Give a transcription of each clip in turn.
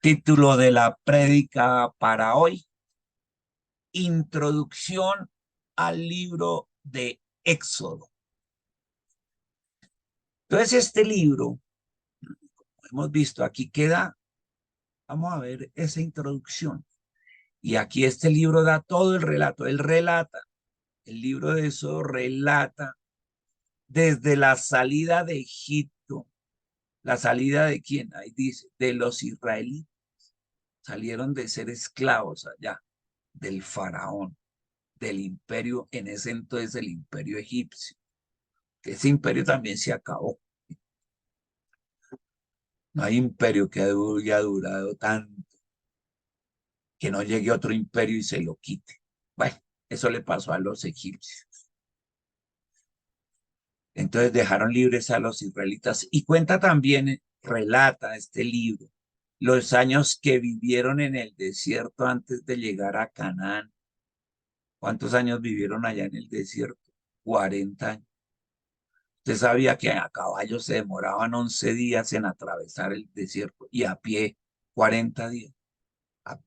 Título de la prédica para hoy: Introducción al libro de Éxodo. Entonces, este libro, hemos visto, aquí queda, vamos a ver esa introducción. Y aquí este libro da todo el relato. Él relata, el libro de Éxodo relata desde la salida de Egipto. ¿La salida de quién? Ahí dice, de los israelitas. Salieron de ser esclavos allá, del faraón, del imperio, en ese entonces el imperio egipcio. Ese imperio también se acabó. No hay imperio que haya durado tanto, que no llegue otro imperio y se lo quite. Bueno, eso le pasó a los egipcios. Entonces dejaron libres a los israelitas y cuenta también, relata este libro, los años que vivieron en el desierto antes de llegar a Canaán. ¿Cuántos años vivieron allá en el desierto? 40 años. Usted sabía que a caballo se demoraban 11 días en atravesar el desierto y a pie 40 días,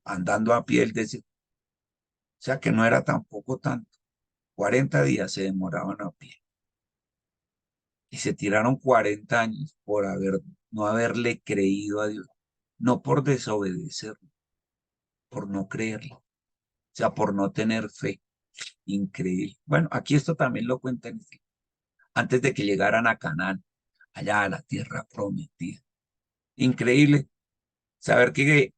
andando a pie el desierto. O sea que no era tampoco tanto. 40 días se demoraban a pie. Y se tiraron 40 años por no haberle creído a Dios. No por desobedecerlo, por no creerlo. O sea, por no tener fe. Increíble. Bueno, aquí esto también lo cuentan antes de que llegaran a Canaán, allá a la tierra prometida. Increíble saber que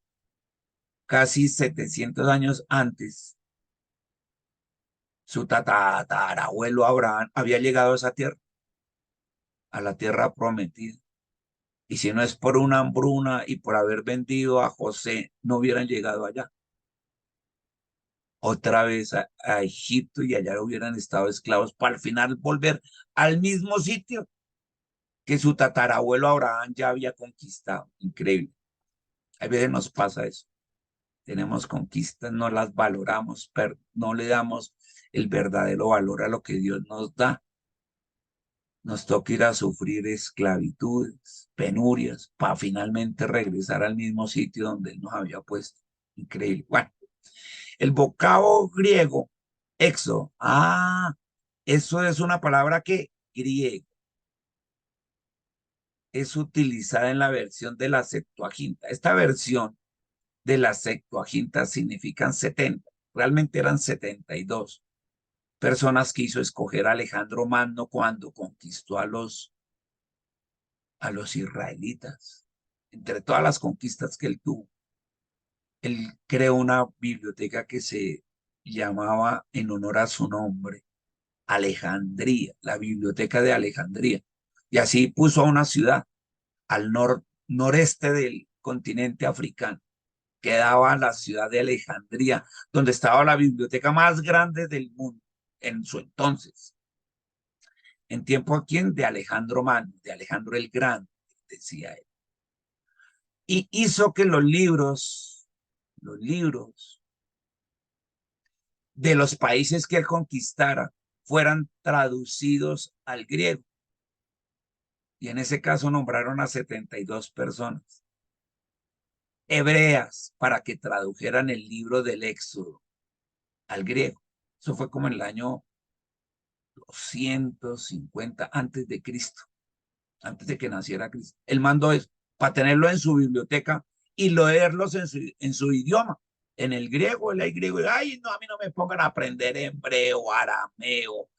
casi 700 años antes, su tatarabuelo Abraham había llegado a esa tierra, a la tierra prometida. Y si no es por una hambruna y por haber vendido a José, no hubieran llegado allá. Otra vez a Egipto y allá hubieran estado esclavos para al final volver al mismo sitio que su tatarabuelo Abraham ya había conquistado. Increíble. A veces nos pasa eso. Tenemos conquistas, no las valoramos, pero no le damos el verdadero valor a lo que Dios nos da. Nos toca ir a sufrir esclavitudes, penurias, para finalmente regresar al mismo sitio donde Él nos había puesto. Increíble. Bueno, el vocablo griego, exo, eso es una palabra que griego es utilizada en la versión de la Septuaginta. Esta versión de la Septuaginta significan 70, realmente eran 72 personas que hizo escoger Alejandro Magno cuando conquistó a los israelitas. Entre todas las conquistas que él tuvo, él creó una biblioteca que se llamaba en honor a su nombre, Alejandría, la Biblioteca de Alejandría. Y así puso a una ciudad al noreste del continente africano. Quedaba la ciudad de Alejandría, donde estaba la biblioteca más grande del mundo en su entonces. En tiempo a quién, de Alejandro Magno, de Alejandro el Grande, decía él. Y hizo que los libros de los países que él conquistara fueran traducidos al griego. Y en ese caso nombraron a 72 personas hebreas para que tradujeran el libro del Éxodo al griego. Eso fue como en el año 250 antes de Cristo, antes de que naciera Cristo. Él mandó eso para tenerlo en su biblioteca y leerlos en su idioma, en el griego, el griego. Ay, no, a mí no me pongan a aprender hebreo, arameo,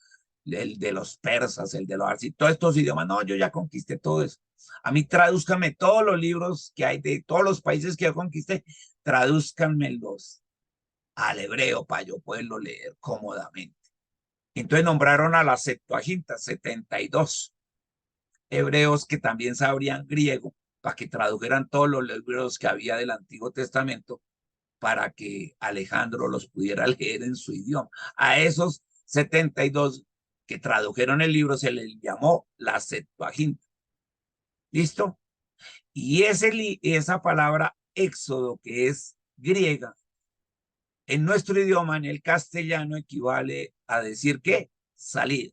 el de los persas, el de los arci, todos estos idiomas. No, yo ya conquisté todo eso. A mí tradúzcanme todos los libros que hay de todos los países que yo conquisté, tradúzcanmelos al hebreo para yo poderlo leer cómodamente. Entonces nombraron a la Septuaginta, 72 hebreos que también sabrían griego, para que tradujeran todos los libros que había del Antiguo Testamento, para que Alejandro los pudiera leer en su idioma. A esos 72 que tradujeron el libro se les llamó la Septuaginta. ¿Listo? Y esa palabra éxodo, que es griega, en nuestro idioma, en el castellano, equivale a decir ¿qué? Salida.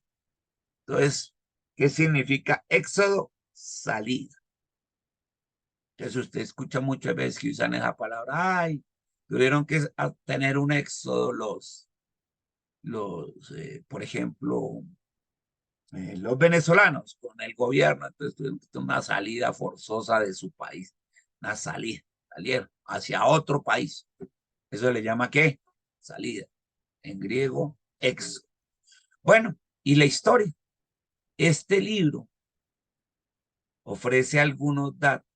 Entonces, ¿qué significa éxodo? Salida. Entonces usted escucha muchas veces que usan esa palabra, ay, tuvieron que tener un éxodo por ejemplo, los venezolanos con el gobierno, entonces tuvieron que tener una salida forzosa de su país, una salida, salieron hacia otro país. ¿Eso le llama qué? Salida. En griego, éxodo. Bueno, y la historia. Este libro ofrece algunos datos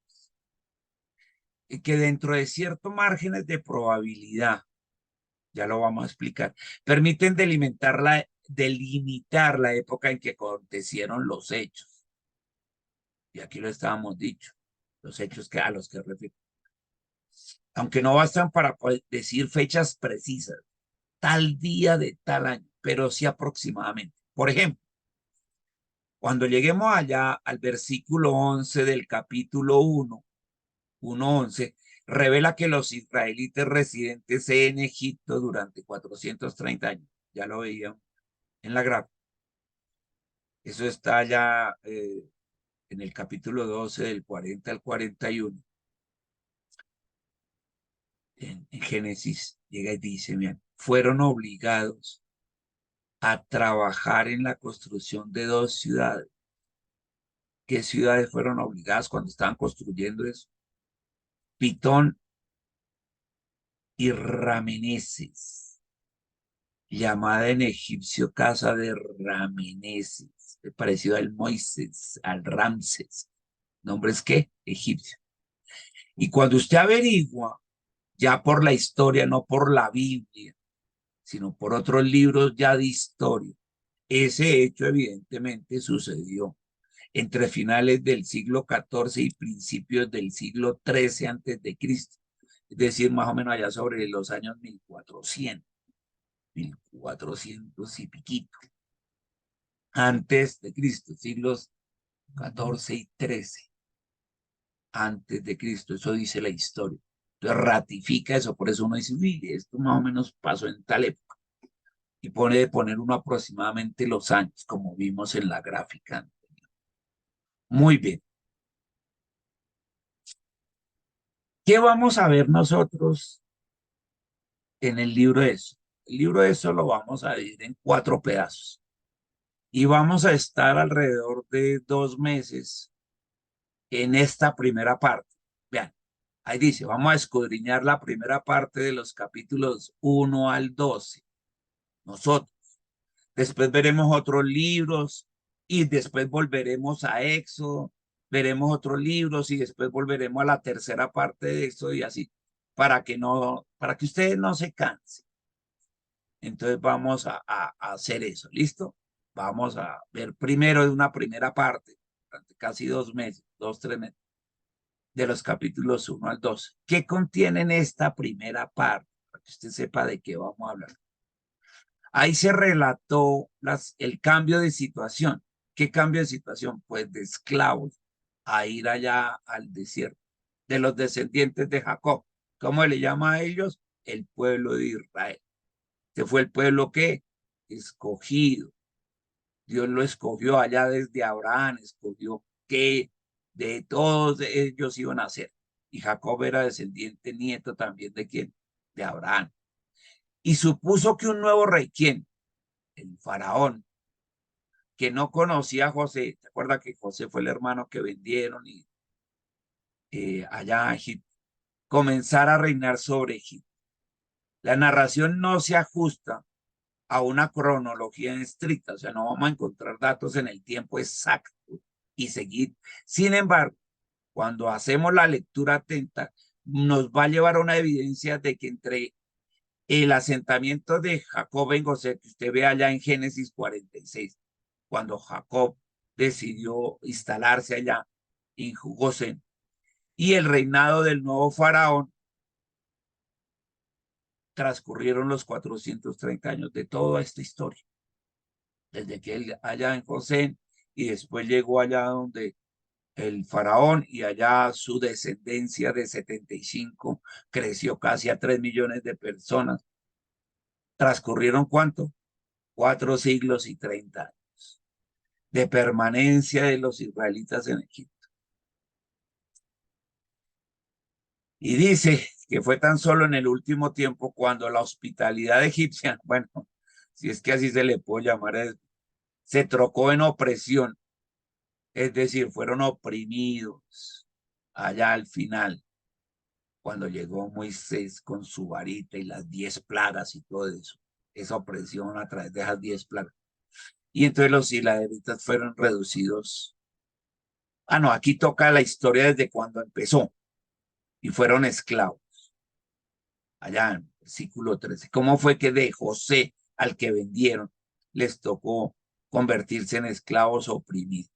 que dentro de ciertos márgenes de probabilidad, ya lo vamos a explicar, permiten delimitar la época en que acontecieron los hechos. Y aquí lo estábamos dicho, los hechos a los que refiero. Aunque no bastan para decir fechas precisas, tal día de tal año, pero sí aproximadamente. Por ejemplo, cuando lleguemos allá al versículo 11 del capítulo 1:11, revela que los israelitas residentes en Egipto durante 430 años, ya lo veían en la gráfica. Eso está allá en el capítulo 12 del 40 al 41. En Génesis llega y dice, bien, fueron obligados a trabajar en la construcción de dos ciudades. ¿Qué ciudades fueron obligadas cuando estaban construyendo eso? Pitón y Rameneses, llamada en egipcio casa de Rameneses, parecido al Moisés, al Ramses. ¿Nombres qué? Egipcio. Y cuando usted averigua, ya por la historia, no por la Biblia, sino por otros libros ya de historia, ese hecho evidentemente sucedió entre finales del siglo XIV y principios del siglo XIII antes de Cristo, es decir, más o menos allá sobre los años 1400 y piquito, antes de Cristo, siglos XIV y XIII antes de Cristo, eso dice la historia. Entonces ratifica eso, por eso uno dice, uy, esto más o menos pasó en tal época. Y pone de poner uno aproximadamente los años, como vimos en la gráfica. Muy bien. ¿Qué vamos a ver nosotros en el libro de eso? El libro de eso lo vamos a dividir en 4 pedazos. Y vamos a estar alrededor de 2 meses en esta primera parte. Vean, ahí dice, vamos a escudriñar la primera parte de los capítulos 1 al 12. Nosotros. Después veremos otros libros y después volveremos a Éxodo, veremos otros libros y después volveremos a la tercera parte de Éxodo y así, para que ustedes no se cansen. Entonces vamos a hacer eso, ¿listo? Vamos a ver primero de una primera parte, durante casi 2 meses, 2, 3 meses, de los capítulos 1 al 12. ¿Qué contienen esta primera parte? Para que usted sepa de qué vamos a hablar. Ahí se relató el cambio de situación. ¿Qué cambio de situación? Pues de esclavos a ir allá al desierto, de los descendientes de Jacob. ¿Cómo le llama a ellos? El pueblo de Israel. Este fue el pueblo que escogido. Dios lo escogió allá desde Abraham, escogió que de todos ellos iban a ser. Y Jacob era descendiente nieto también de quién? De Abraham. Y supuso que un nuevo rey, ¿quién? El faraón, que no conocía a José. ¿Te acuerdas que José fue el hermano que vendieron y allá a Egipto? Comenzar a reinar sobre Egipto. La narración no se ajusta a una cronología estricta, o sea, no vamos a encontrar datos en el tiempo exacto y seguir. Sin embargo, cuando hacemos la lectura atenta, nos va a llevar a una evidencia de que entre el asentamiento de Jacob en Gosén, que usted ve allá en Génesis 46, cuando Jacob decidió instalarse allá en Gosén, y el reinado del nuevo faraón, transcurrieron los 430 años de toda esta historia, desde que él allá en Gosén y después llegó allá donde el faraón y allá su descendencia de 75 creció casi a 3 millones de personas. ¿Transcurrieron cuánto? 4 siglos y 30 años de permanencia de los israelitas en Egipto. Y dice que fue tan solo en el último tiempo cuando la hospitalidad egipcia, bueno, si es que así se le puede llamar, se trocó en opresión, es decir, fueron oprimidos allá al final, cuando llegó Moisés con su varita y las 10 plagas y todo eso, esa opresión a través de esas 10 plagas. Y entonces los israelitas fueron reducidos. Ah, no, aquí toca la historia desde cuando empezó y fueron esclavos. Allá en el versículo 13. ¿Cómo fue que de José al que vendieron les tocó convertirse en esclavos oprimidos?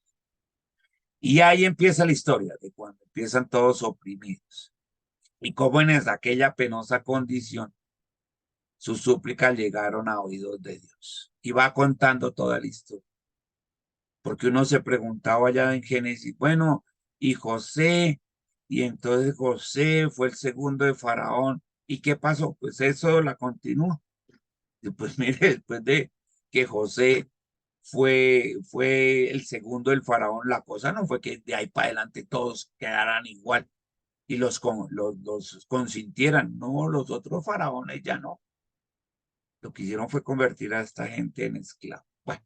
Y ahí empieza la historia de cuando empiezan todos oprimidos. Y cómo en aquella penosa condición sus súplicas llegaron a oídos de Dios. Y va contando toda la historia. Porque uno se preguntaba allá en Génesis, bueno, y José, y entonces José fue el segundo de Faraón. ¿Y qué pasó? Pues eso la continúa. Y pues mire, después de que José fue el segundo del faraón, la cosa no fue que de ahí para adelante todos quedaran igual y los consintieran. No, los otros faraones ya no. Lo que hicieron fue convertir a esta gente en esclavos. Bueno,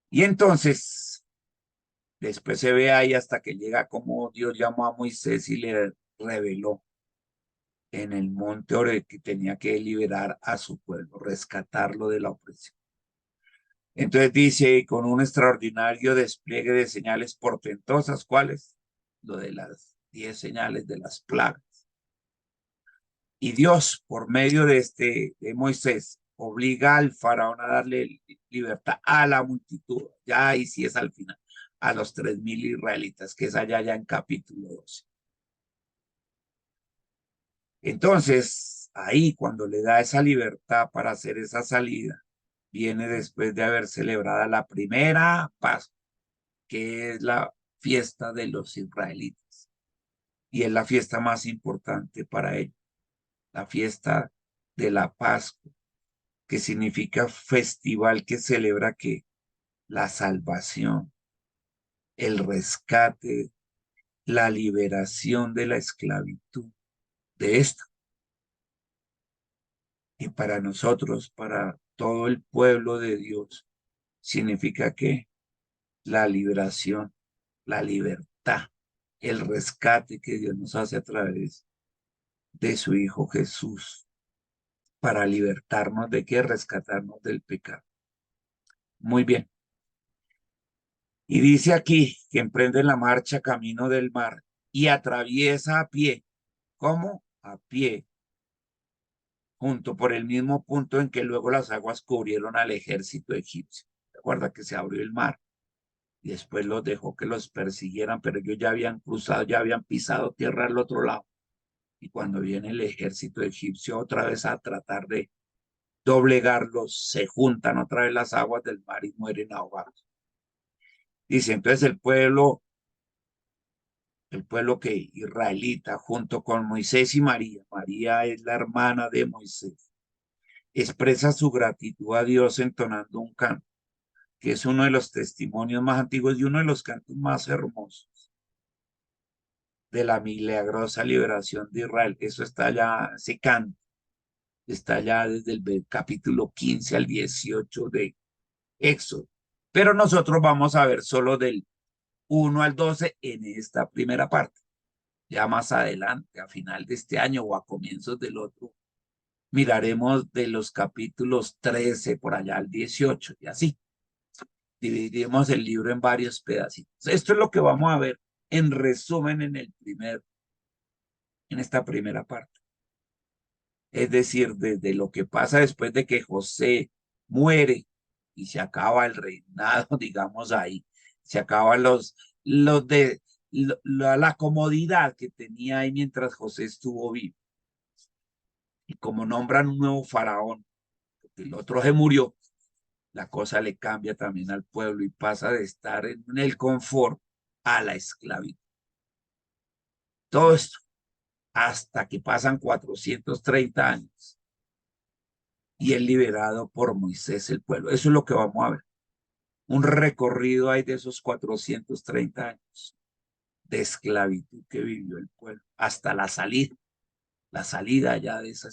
y entonces, después se ve ahí hasta que llega como Dios llamó a Moisés y le reveló en el monte Oreb que tenía que liberar a su pueblo, rescatarlo de la opresión. Entonces dice, con un extraordinario despliegue de señales portentosas, ¿cuáles? Lo de las 10 señales de las plagas. Y Dios, por medio de Moisés, obliga al faraón a darle libertad a la multitud. Ya ahí sí es al final, a los 3.000 israelitas, que es allá ya en capítulo 12. Entonces, ahí cuando le da esa libertad para hacer esa salida, viene después de haber celebrado la primera Pascua, que es la fiesta de los israelitas. Y es la fiesta más importante para ellos, la fiesta de la Pascua, que significa festival que celebra que la salvación, el rescate, la liberación de la esclavitud de esta. Y para nosotros, para todo el pueblo de Dios, significa que la liberación, la libertad, el rescate que Dios nos hace a través de su Hijo Jesús para libertarnos de qué, rescatarnos del pecado. Muy bien. Y dice aquí que emprende la marcha camino del mar y atraviesa a pie. ¿Cómo? A pie, junto por el mismo punto en que luego las aguas cubrieron al ejército egipcio. Recuerda que se abrió el mar y después los dejó que los persiguieran, pero ellos ya habían cruzado, ya habían pisado tierra al otro lado. Y cuando viene el ejército egipcio otra vez a tratar de doblegarlos, se juntan otra vez las aguas del mar y mueren ahogados. Dice, entonces el pueblo que israelita, junto con Moisés y María, María es la hermana de Moisés, expresa su gratitud a Dios entonando un canto, que es uno de los testimonios más antiguos y uno de los cantos más hermosos de la milagrosa liberación de Israel. Eso está ya, ese canto está ya desde el capítulo 15 al 18 de Éxodo. Pero nosotros vamos a ver solo del 1 al 12 en esta primera parte. Ya más adelante, a final de este año o a comienzos del otro, miraremos de los capítulos 13 por allá al 18 y así. Dividiremos el libro en varios pedacitos. Esto es lo que vamos a ver en resumen en esta primera parte. Es decir, desde lo que pasa después de que José muere y se acaba el reinado, digamos ahí, se acaban los de la comodidad que tenía ahí mientras José estuvo vivo. Y como nombran un nuevo faraón, porque el otro se murió, la cosa le cambia también al pueblo y pasa de estar en el confort a la esclavitud. Todo esto hasta que pasan 430 años y es liberado por Moisés el pueblo. Eso es lo que vamos a ver. Un recorrido ahí de esos 430 años. de esclavitud que vivió el pueblo, hasta la salida ya de esa